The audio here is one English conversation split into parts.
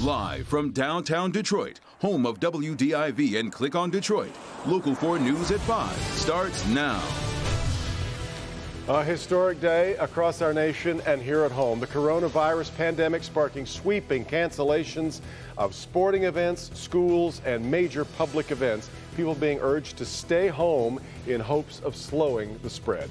Live from downtown Detroit, home of WDIV and Click on Detroit, Local 4 News at 5 starts now. A historic day across our nation and here at home. The coronavirus pandemic sparking sweeping cancellations of sporting events, schools, and major public events. People being urged to stay home in hopes of slowing the spread.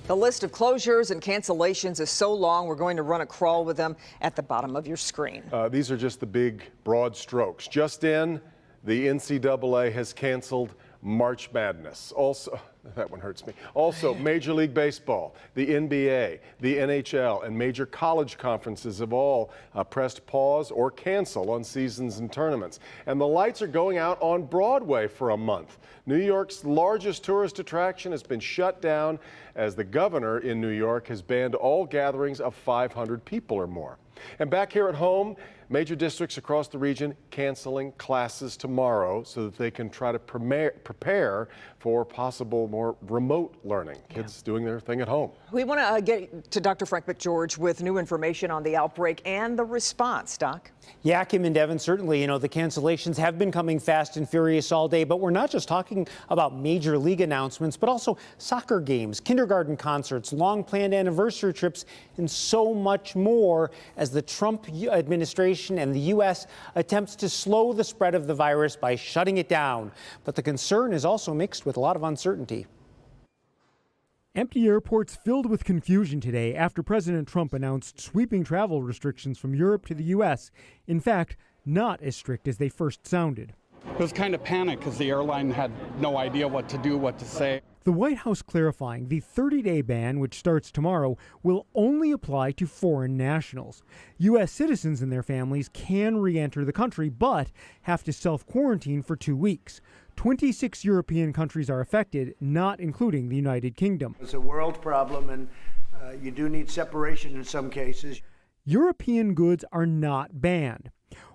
The list of closures and cancellations is so long, we're going to run a crawl with them at the bottom of your screen. These are just the big, broad strokes. Just in, the NCAA has canceled March Madness. Also, that one hurts me. Also, Major League Baseball, the NBA, the NHL, and major college conferences have all pressed pause or cancel on seasons and tournaments. And the lights are going out on Broadway for a month. New York's largest tourist attraction has been shut down as the governor in New York has banned all gatherings of 500 people or more. And back here at home, major districts across the region canceling classes tomorrow so that they can try to prepare for possible more remote learning. Kids doing their thing at home. We want to get to Dr. Frank McGeorge with new information on the outbreak and the response. Doc? Yeah, Kim and Devin, certainly, the cancellations have been coming fast and furious all day, but we're not just talking about major league announcements, but also soccer games, kindergarten concerts, long-planned anniversary trips, and so much more as the Trump administration and the U.S. attempts to slow the spread of the virus by shutting it down. But the concern is also mixed with a lot of uncertainty. Empty airports filled with confusion today after President Trump announced sweeping travel restrictions from Europe to the U.S. In fact, not as strict as they first sounded. It was kind of panic because the airline had no idea what to do, what to say. The White House clarifying the 30-day ban, which starts tomorrow, will only apply to foreign nationals. U.S. citizens and their families can re-enter the country, but have to self-quarantine for 2 weeks. 26 European countries are affected, not including the United Kingdom. It's a world problem, and you do need separation in some cases. European goods are not banned.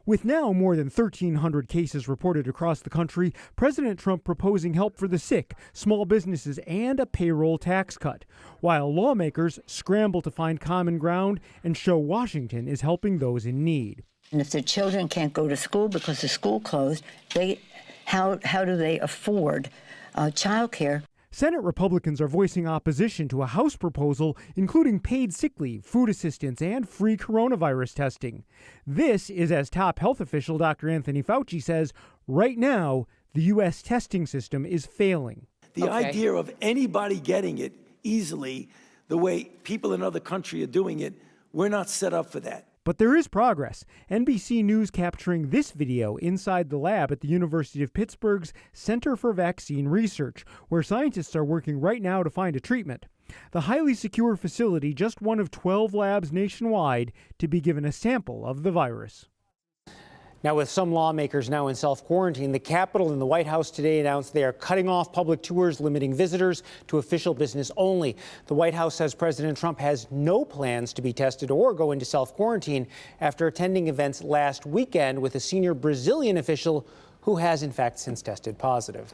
With now more than 1,300 cases reported across the country, President Trump proposing help for the sick, small businesses, and a payroll tax cut, while lawmakers scramble to find common ground and show Washington is helping those in need. And if their children can't go to school because the school closed, how do they afford child care? Senate Republicans are voicing opposition to a House proposal including paid sick leave, food assistance, and free coronavirus testing. This is as top health official Dr. Anthony Fauci says right now the U.S. testing system is failing. The idea of anybody getting it easily, the way people in other countries are doing it, we're not set up for that. But there is progress. NBC News capturing this video inside the lab at the University of Pittsburgh's Center for Vaccine Research, where scientists are working right now to find a treatment. The highly secure facility, just one of 12 labs nationwide to be given a sample of the virus. Now, with some lawmakers now in self-quarantine, the Capitol and the White House today announced they are cutting off public tours, limiting visitors to official business only. The White House says President Trump has no plans to be tested or go into self-quarantine after attending events last weekend with a senior Brazilian official who has, in fact, since tested positive.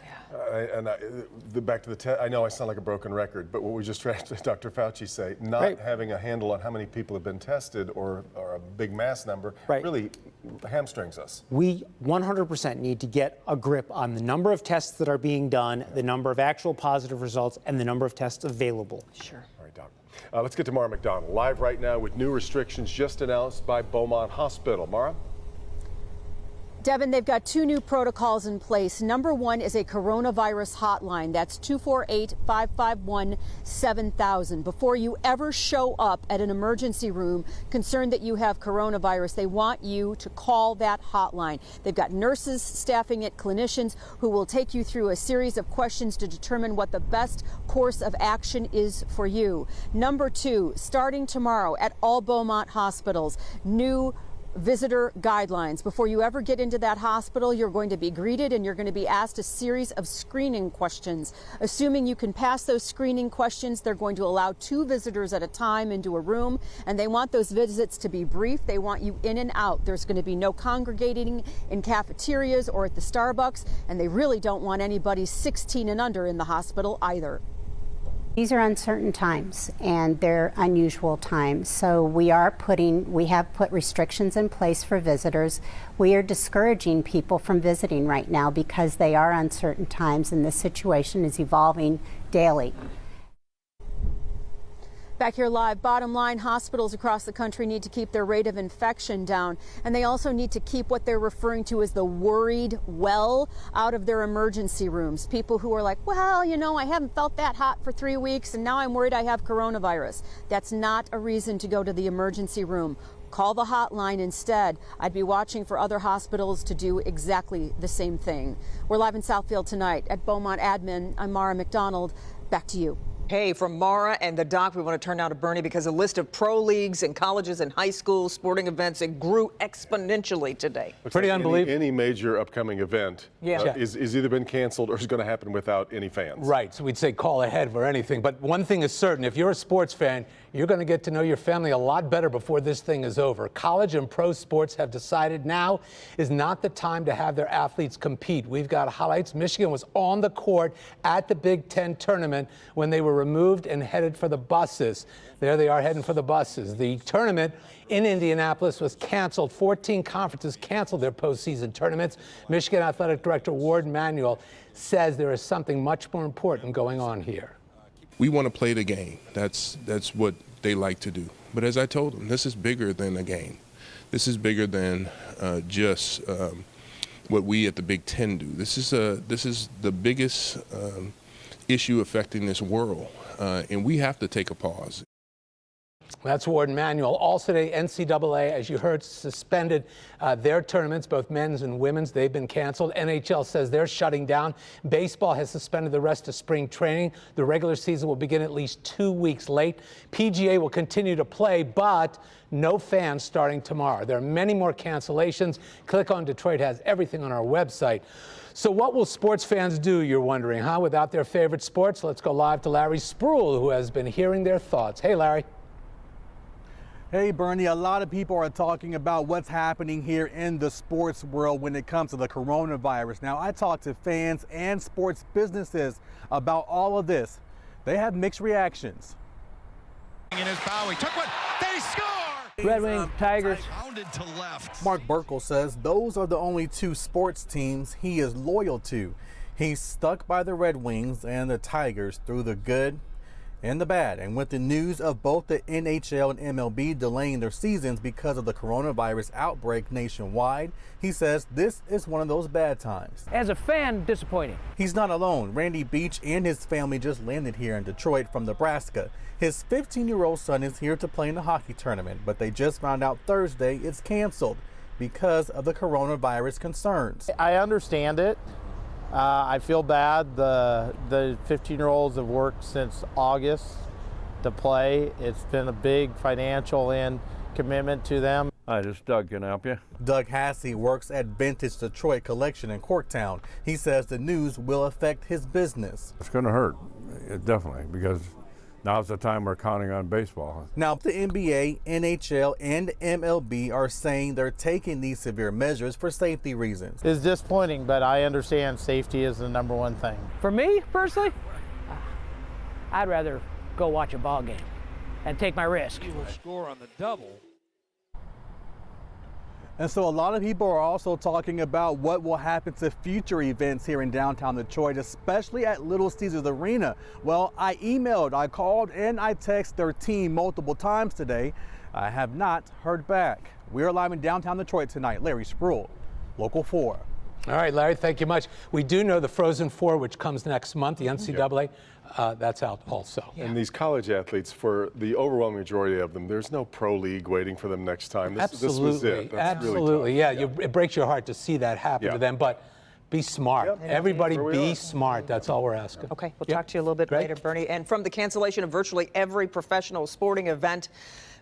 Back to the I know I sound like a broken record, but what we just heard Dr. Fauci say, not having a handle on how many people have been tested or a big mass number really hamstrings us. We 100% need to get a grip on the number of tests that are being done, the number of actual positive results, and the number of tests available. Sure. All right, Doc. Let's get to Mara McDonald, live right now with new restrictions just announced by Beaumont Hospital. Mara? Devin, they've got two new protocols in place. Number one is a coronavirus hotline. That's 248-551-7000. Before you ever show up at an emergency room concerned that you have coronavirus, they want you to call that hotline. They've got nurses staffing it, clinicians who will take you through a series of questions to determine what the best course of action is for you. Number two, starting tomorrow at all Beaumont hospitals, new visitor guidelines. Before you ever get into that hospital, you're going to be greeted and you're going to be asked a series of screening questions. Assuming you can pass those screening questions, they're going to allow 2 visitors at a time into a room, and they want those visits to be brief. They want you in and out. There's going to be no congregating in cafeterias or at the Starbucks, and they really don't want anybody 16 and under in the hospital either. These are uncertain times and they're unusual times. So we have put restrictions in place for visitors. We are discouraging people from visiting right now because they are uncertain times and the situation is evolving daily. Back here live, bottom line, hospitals across the country need to keep their rate of infection down, and they also need to keep what they're referring to as the worried well out of their emergency rooms. People who are like, well, you know, I haven't felt that hot for 3 weeks and now I'm worried I have coronavirus. That's not a reason to go to the emergency room. Call the hotline instead. I'd be watching for other hospitals to do exactly the same thing. We're live in Southfield tonight at Beaumont Admin. I'm Mara McDonald. Back to you. Hey, from Mara and the doc, we want to turn now to Bernie because a list of pro leagues and colleges and high schools, sporting events, it grew exponentially today. Pretty unbelievable. Any major upcoming event is either been canceled or is going to happen without any fans. Right, so we'd say call ahead for anything. But one thing is certain, if you're a sports fan, you're going to get to know your family a lot better before this thing is over. College and pro sports have decided now is not the time to have their athletes compete. We've got highlights. Michigan was on the court at the Big Ten tournament when they were removed and headed for the buses. There they are heading for the buses. The tournament in Indianapolis was canceled. 14 conferences canceled their postseason tournaments. Michigan Athletic Director Ward Manuel says there is something much more important going on here. We want to play the game. That's what they like to do. But as I told them, this is bigger than a game. This is bigger than just what we at the Big Ten do. This is the biggest issue affecting this world, and we have to take a pause. That's Ward Manuel. Also today, NCAA, as you heard, suspended their tournaments, both men's and women's. They've been canceled. NHL says they're shutting down. Baseball has suspended the rest of spring training. The regular season will begin at least 2 weeks late. PGA will continue to play, but no fans starting tomorrow. There are many more cancellations. Click on Detroit has everything on our website. So what will sports fans do, you're wondering, huh? Without their favorite sports? Let's go live to Larry Spruill, who has been hearing their thoughts. Hey, Larry. Hey, Bernie, a lot of people are talking about what's happening here in the sports world when it comes to the coronavirus. Now, I talked to fans and sports businesses about all of this. They have mixed reactions. In his bow, he took one. They score! Red Wings, Tigers. To left. Mark Burkle says those are the only two sports teams he is loyal to. He's stuck by the Red Wings and the Tigers through the good and the bad. And with the news of both the NHL and MLB delaying their seasons because of the coronavirus outbreak nationwide, he says this is one of those bad times. As a fan, disappointing. He's not alone. Randy Beach and his family just landed here in Detroit from Nebraska. His 15-year-old son is here to play in the hockey tournament, but they just found out Thursday it's canceled because of the coronavirus concerns. I understand it. I feel bad. The 15-year-olds have worked since August to play. It's been a big financial and commitment to them. Hi, this is Doug. Can I help you? Doug Hassey works at Vintage Detroit Collection in Corktown. He says the news will affect his business. It's going to hurt, definitely, because now's the time we're counting on baseball. Now, the NBA, NHL, and MLB are saying they're taking these severe measures for safety reasons. It's disappointing, but I understand safety is the number one thing. For me, personally, I'd rather go watch a ball game and take my risk. He will score on the double. And so a lot of people are also talking about what will happen to future events here in downtown Detroit, especially at Little Caesars Arena. Well, I emailed, I called, and I texted their team multiple times today. I have not heard back. We are live in downtown Detroit tonight. Larry Spruill, Local 4. All right, Larry, thank you much. We do know the Frozen Four, which comes next month, the NCAA, that's out also. And these college athletes, for the overwhelming majority of them, there's no pro league waiting for them next time. Absolutely. This was it. That's Absolutely, really tough. It breaks your heart to see that happen to them, but be smart. Everybody be smart. That's all we're asking. Okay, we'll talk to you a little bit later, Bernie. And from the cancellation of virtually every professional sporting event,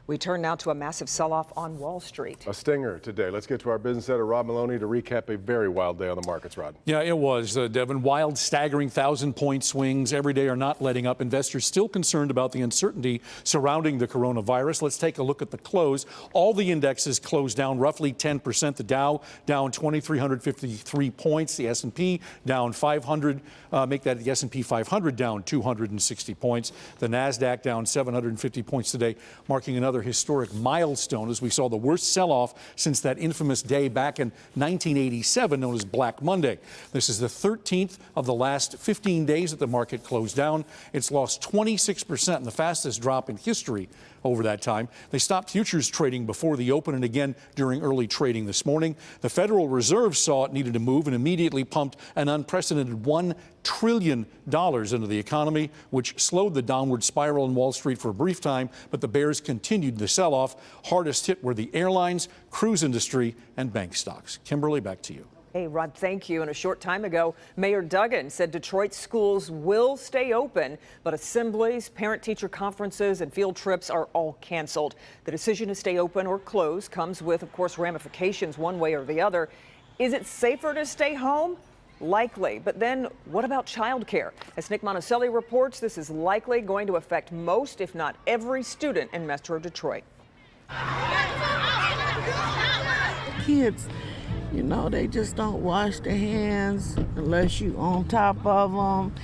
We turn now to a massive sell-off on Wall Street. A stinger today. Let's get to our business editor, Rod Maloney, to recap a very wild day on the markets, Rod. Yeah, it was, Devin. Wild, staggering 1,000-point swings every day are not letting up. Investors still concerned about the uncertainty surrounding the coronavirus. Let's take a look at the close. All the indexes closed down roughly 10%. The Dow down 2,353 points. The S&P down 500. Make that the S&P 500 down 260 points. The NASDAQ down 750 points today, marking another historic milestone as we saw the worst sell-off since that infamous day back in 1987 known as Black Monday. This is the 13th of the last 15 days that the market closed down. It's lost 26%, and the fastest drop in history over that time. They stopped futures trading before the open and again during early trading this morning. The Federal Reserve saw it needed to move and immediately pumped an unprecedented $1 trillion into the economy, which slowed the downward spiral in Wall Street for a brief time, but the bears continued the sell-off. Hardest hit were the airlines, cruise industry, and bank stocks. Kimberly, back to you. Hey, Rod, thank you. And a short time ago, Mayor Duggan said Detroit schools will stay open, but assemblies, parent-teacher conferences, and field trips are all canceled. The decision to stay open or close comes with, of course, ramifications one way or the other. Is it safer to stay home? Likely. But then what about childcare? As Nick Monticelli reports, this is likely going to affect most, if not every student in Metro Detroit. Kids, you know, they just don't wash their hands unless you on top of them.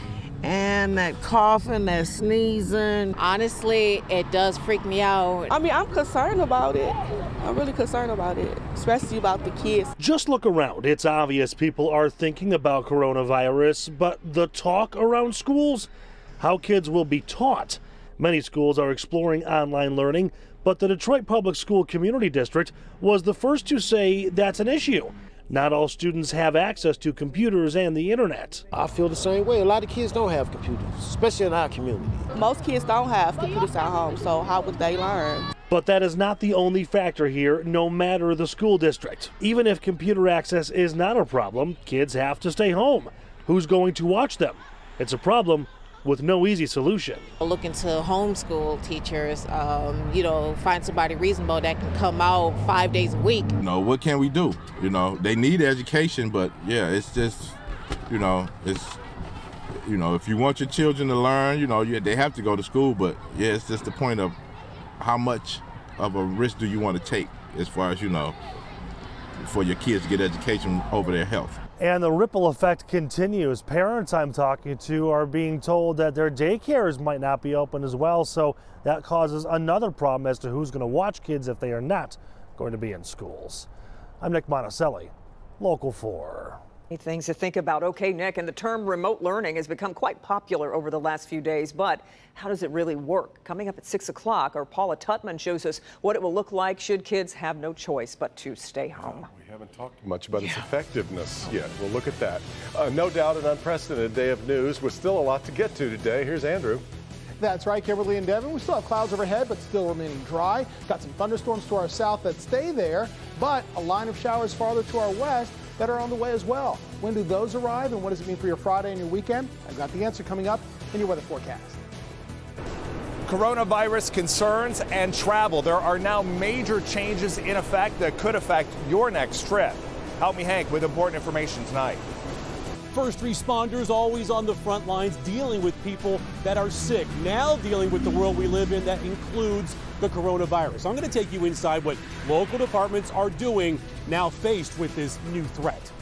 And that coughing, that sneezing. Honestly, it does freak me out. I mean, I'm concerned about it. I'm really concerned about it, especially about the kids. Just look around. It's obvious people are thinking about coronavirus, but the talk around schools? How kids will be taught. Many schools are exploring online learning, but the Detroit Public School Community District was the first to say that's an issue. Not all students have access to computers and the internet. I feel the same way. A lot of kids don't have computers, especially in our community. Most kids don't have computers at home, so how would they learn? But that is not the only factor here, no matter the school district. Even if computer access is not a problem, kids have to stay home. Who's going to watch them? It's a problem with no easy solution. Look into homeschool teachers, find somebody reasonable that can come out 5 days a week. What can we do? They need education, but yeah, it's just, if you want your children to learn, they have to go to school, but yeah, it's just the point of how much of a risk do you want to take as far as, for your kids to get education over their health. And the ripple effect continues. Parents I'm talking to are being told that their daycares might not be open as well, so that causes another problem as to who's going to watch kids if they are not going to be in schools. I'm Nick Monticelli, Local 4. Things to think about. Okay, Nick, and the term remote learning has become quite popular over the last few days, but how does it really work? Coming up at 6 o'clock, our Paula Tutman shows us what it will look like should kids have no choice but to stay home. We haven't talked much about its effectiveness yet. We'll look at that. No doubt an unprecedented day of news with still a lot to get to today. Here's Andrew. That's right, Kimberly and Devin. We still have clouds overhead, but still remaining dry. Got some thunderstorms to our south that stay there, but a line of showers farther to our west that are on the way as well. When do those arrive, and what does it mean for your Friday and your weekend? I've got the answer coming up in your weather forecast. Coronavirus concerns and travel. There are now major changes in effect that could affect your next trip. Help me, Hank, with important information tonight. First responders always on the front lines dealing with people that are sick. Now dealing with the world we live in that includes the coronavirus. I'm going to take you inside what local departments are doing now faced with this new threat.